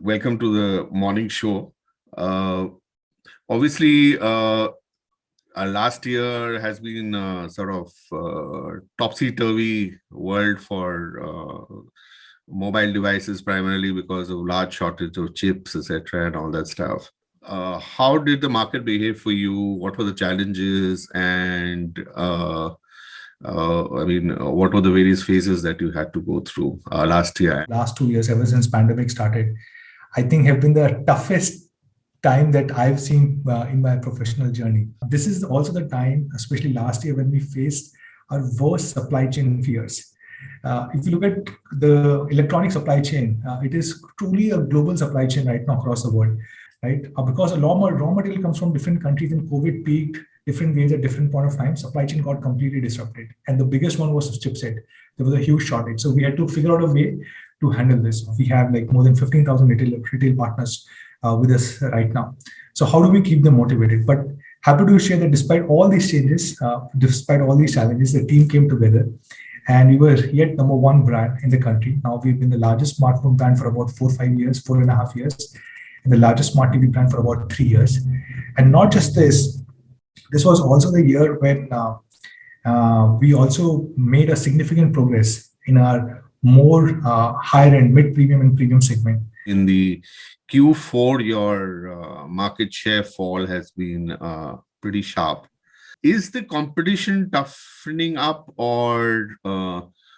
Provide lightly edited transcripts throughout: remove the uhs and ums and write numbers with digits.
welcome to the morning show. Uh, obviously, last year has been sort of topsy-turvy world for mobile devices, primarily because of large shortage of chips, etc., and all that stuff. How did the market behave for you? What were the challenges, and what were the various phases that you had to go through last year? Last 2 years, ever since pandemic started, I think have been the toughest time that I've seen in my professional journey. This is also the time, especially last year, when we faced our worst supply chain fears. If you look at the electronic supply chain, it is truly a global supply chain right now across the world, right? Because a lot more raw material comes from different countries, and COVID peaked different ways at different point of time. Supply chain got completely disrupted, and the biggest one was the chipset. There was a huge shortage, so we had to figure out a way to handle this. We have like more than 15,000 retail partners with us right now. So how do we keep them motivated? But happy to share that despite all these changes, despite all these challenges, the team came together and we were yet number one brand in the country. Now we've been the largest smartphone brand for about 4.5 years, 4.5 years, and the largest smart TV brand for about 3 years. And not just this was also the year when we also made a significant progress in our more higher end, mid premium and premium segment. In the Q4, your market share fall has been pretty sharp. Is the competition toughening up, or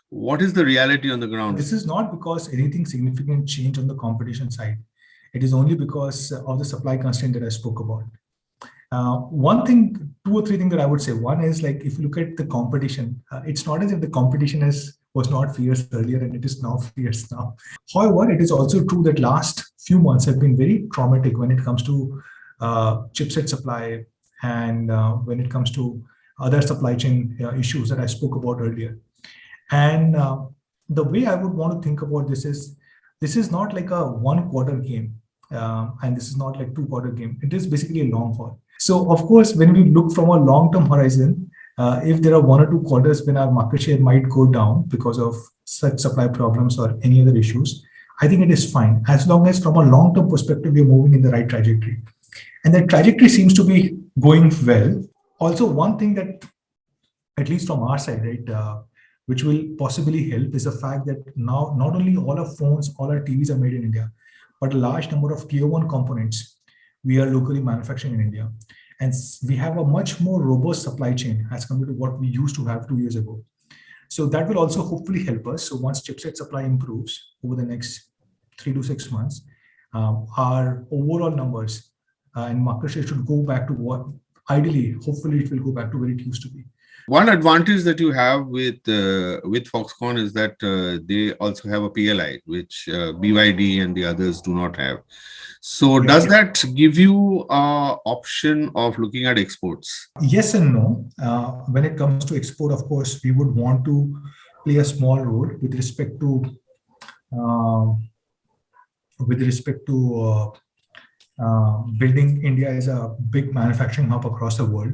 what is the reality on the ground? This is not because anything significant changed on the competition side. It is only because of the supply constraint that I spoke about. One thing, two or three things that I would say. One is, like, if you look at the competition, it's not as if the competition was not fierce earlier and it is now fierce now. However, it is also true that last few months have been very traumatic when it comes to chipset supply and when it comes to other supply chain issues that I spoke about earlier. And the way I would want to think about this is not like a 1 quarter game, and this is not like 2 quarter game. It is basically a long haul. So of course, when we look from a long-term horizon, if there are 1 or 2 quarters when our market share might go down because of such supply problems or any other issues, I think it is fine, as long as from a long-term perspective, we're moving in the right trajectory. And that trajectory seems to be going well. Also, one thing that, at least from our side, right, which will possibly help, is the fact that now not only all our phones, all our TVs are made in India, but a large number of tier 1 components we are locally manufacturing in India. And we have a much more robust supply chain as compared to what we used to have 2 years ago. So that will also hopefully help us. So once chipset supply improves over the next 3 to 6 months, our overall numbers and market share should go back to what, ideally, hopefully it will go back to where it used to be. One advantage that you have with Foxconn is that they also have a PLI, which BYD and the others do not have. So does that give you an option of looking at exports? Yes and no. When it comes to export, of course, we would want to play a small role with respect to building India as a big manufacturing hub across the world.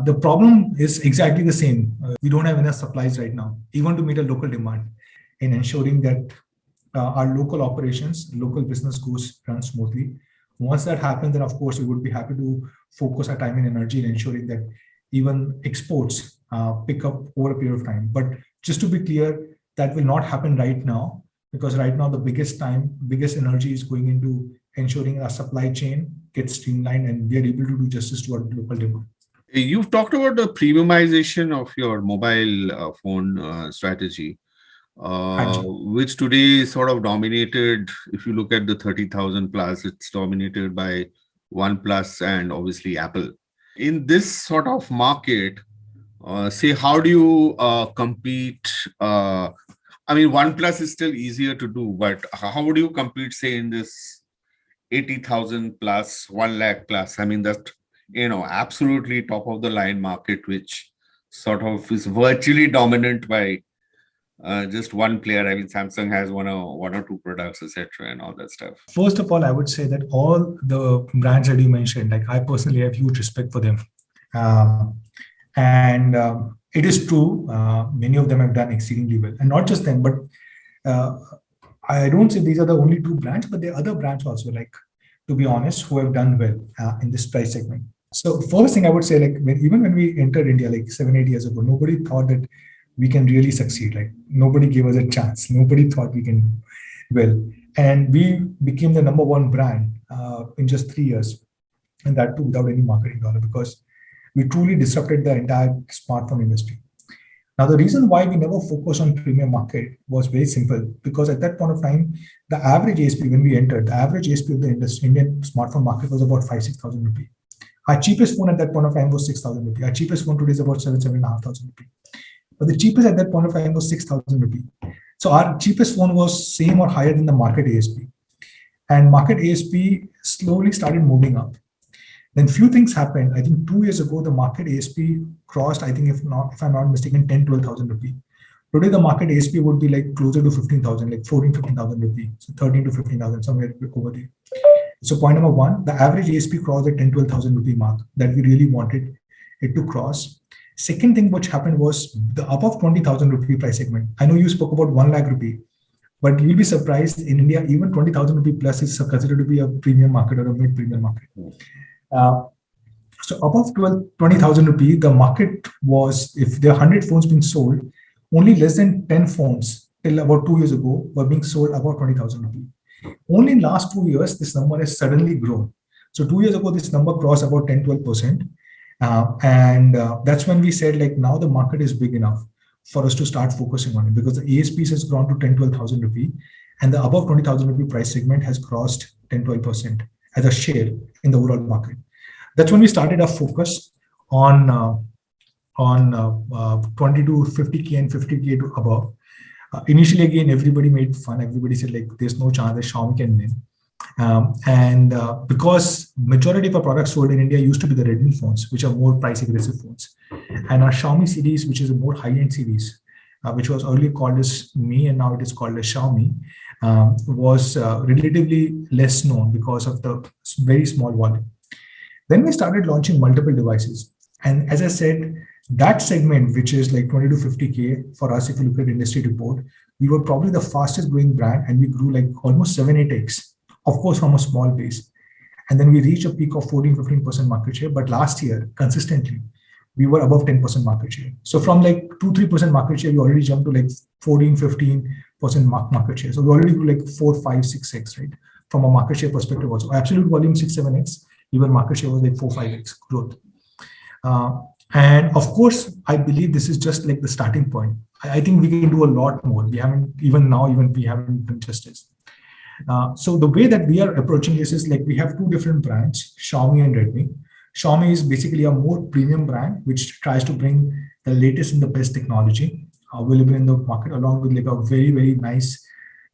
The problem is exactly the same. We don't have enough supplies right now, even to meet a local demand, in ensuring that our local operations, local business run smoothly. Once that happens, then of course we would be happy to focus our time and energy in ensuring that even exports pick up over a period of time. But just to be clear, that will not happen right now, because right now the biggest energy is going into ensuring our supply chain gets streamlined and we are able to do justice to our local demand. You've talked about the premiumization of your mobile phone strategy, which today is sort of dominated. If you look at the 30,000 plus, it's dominated by OnePlus and obviously Apple. In this sort of market, say, how do you compete? OnePlus is still easier to do, but how would you compete, say, in this 80,000 plus, 1 lakh plus? That absolutely top of the line market, which sort of is virtually dominant by just one player. Samsung has one or two products, etc., and all that stuff. First of all, I would say that all the brands that you mentioned, like, I personally have huge respect for them, and it is true. Many of them have done exceedingly well, and not just them, but I don't say these are the only two brands, but there are other brands also, like, to be honest, who have done well in this price segment. So first thing I would say, like, even when we entered India like 7, 8 years ago, nobody thought that we can really succeed. Like, nobody gave us a chance. Nobody thought we can well, and we became the number one brand in just 3 years, and that too without any marketing dollar, because we truly disrupted the entire smartphone industry. Now, the reason why we never focused on premium market was very simple, because at that point of time, the average ASP when we entered, the average ASP of the Indian smartphone market was about 5,000-6,000 rupees. Our cheapest phone at that point of time was 6,000 rupees. Our cheapest phone today is about 7,500 rupees. But the cheapest at that point of time was 6,000 rupees. So our cheapest phone was same or higher than the market ASP. And market ASP slowly started moving up. Then few things happened. I think 2 years ago, the market ASP crossed, I think if I'm not mistaken, 10,000-12,000 rupees. Today, the market ASP would be like closer to 15,000, like 14,000-15,000 rupees. So 13 to 15,000, somewhere over there. So point number one, the average ASP crossed the 10,000-12,000 rupee mark that we really wanted it to cross. Second thing which happened was the above 20,000 rupee price segment. I know you spoke about 1 lakh rupee, but you'll be surprised in India, even 20,000 rupee plus is considered to be a premium market or a mid-premium market. So above 20,000 rupees, the market was, if there are 100 phones being sold, only less than 10 phones till about 2 years ago were being sold above 20,000 rupees. Only in last 2 years, this number has suddenly grown. So 2 years ago, this number crossed about 10-12%. And that's when we said, like, now the market is big enough for us to start focusing on it, because the ASPs has grown to 10-12,000 rupee, and the above 20,000 rupee price segment has crossed 10-12% as a share in the overall market. That's when we started our focus on 20 to 50K and 50K to above. Initially, again, everybody made fun. Everybody said, like, there's no chance that Xiaomi can win. Because majority of our products sold in India used to be the Redmi phones, which are more price aggressive phones. And our Xiaomi series, which is a more high-end series, which was earlier called as Mi and now it is called as Xiaomi, was relatively less known because of the very small volume. Then we started launching multiple devices. And as I said, that segment, which is like 20 to 50K for us, if you look at industry report, we were probably the fastest growing brand, and we grew like almost 7-8x, of course, from a small base. And then we reached a peak of 14-15% market share. But last year, consistently, we were above 10% market share. So from like 2-3% market share, we already jumped to like 14-15% market share. So we already grew like 4, 5, 6x, right? From a market share perspective also. Absolute volume 6-7x, even market share was like 4-5x growth. And of course, I believe this is just like the starting point. I think we can do a lot more. We haven't done justice. So the way that we are approaching this is like we have two different brands, Xiaomi and Redmi. Xiaomi is basically a more premium brand, which tries to bring the latest and the best technology available in the market, along with like a very, very nice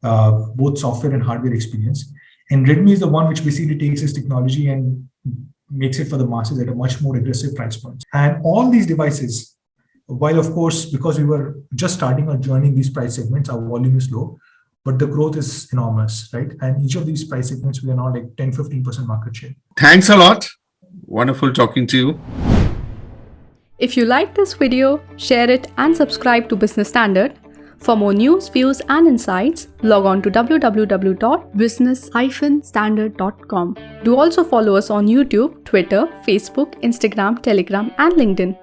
both software and hardware experience. And Redmi is the one which basically takes this technology and makes it for the masses at a much more aggressive price point. And all these devices, while of course, because we were just starting our journey in these price segments, our volume is low, but the growth is enormous, right? And each of these price segments, we are now like 10-15% market share. Thanks a lot. Wonderful talking to you. If you like this video, share it and subscribe to Business Standard. For more news, views and insights, log on to www.business-standard.com. Do also follow us on YouTube, Twitter, Facebook, Instagram, Telegram and LinkedIn.